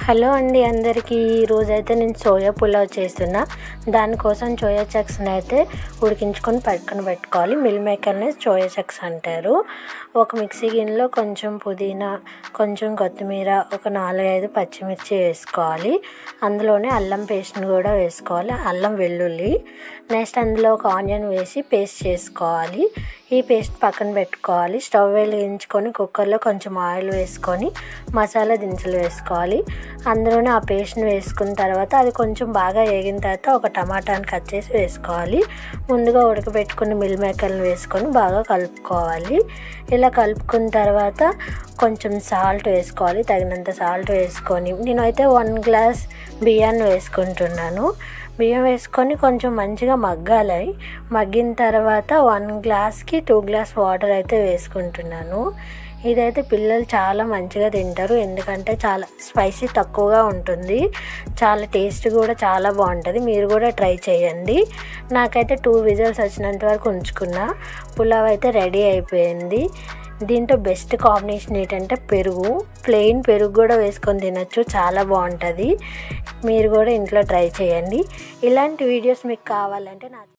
Hello అండి అందరికీ. ఈరోజైతే నేను సోయా పులావ్ చేస్తున్నా. దానికోసం సోయా చక్స్ని అయితే ఉడికించుకొని పక్కన పెట్టుకోవాలి. మిల్ మేకర్ని సోయా చక్స్ అంటారు. ఒక మిక్సీ గిన్నెలో కొంచెం పుదీనా, కొంచెం కొత్తిమీర, ఒక 4-5 పచ్చిమిర్చి వేసుకోవాలి. అందులోనే అల్లం పేస్ట్ని కూడా వేసుకోవాలి, అల్లం వెల్లుల్లి. నెక్స్ట్ అందులో ఒక ఆనియన్ వేసి పేస్ట్ చేసుకోవాలి. ఈ పేస్ట్ పక్కన పెట్టుకోవాలి. స్టవ్ వెలిగించుకొని కుక్కర్లో కొంచెం ఆయిల్ వేసుకొని మసాలా దినుసులు వేసుకోవాలి. అందులోనే ఆ పేస్ట్ని వేసుకున్న తర్వాత అది కొంచెం బాగా వేగిన తర్వాత ఒక టమాటాని కట్ చేసి వేసుకోవాలి. ముందుగా ఉడకబెట్టుకుని మిల్ మేకర్ని వేసుకొని బాగా కలుపుకోవాలి. ఇలా కలుపుకున్న తర్వాత కొంచెం సాల్ట్ వేసుకోవాలి, తగినంత సాల్ట్ వేసుకొని నేనైతే 1 గ్లాస్ బియ్యాన్ని వేసుకుంటున్నాను. బియ్యం వేసుకొని కొంచెం మంచిగా మగ్గాలి. మగ్గిన తర్వాత 1 గ్లాస్కి 2 గ్లాస్ వాటర్ అయితే వేసుకుంటున్నాను. ఇదైతే పిల్లలు చాలా మంచిగా తింటారు, ఎందుకంటే చాలా స్పైసీ తక్కువగా ఉంటుంది, చాలా టేస్ట్ కూడా చాలా బాగుంటుంది. మీరు కూడా ట్రై చేయండి. నాకైతే 2 విజిల్స్ వచ్చినంత వరకు ఉంచుకున్నా. పులావ్ అయితే రెడీ అయిపోయింది. దీంట్లో బెస్ట్ కాంబినేషన్ ఏంటంటే పెరుగు, ప్లెయిన్ పెరుగు కూడా వేసుకొని తినచ్చు, చాలా బాగుంటుంది. మీరు కూడా ఇంట్లో ట్రై చేయండి. ఇలాంటి వీడియోస్ మీకు కావాలంటే నా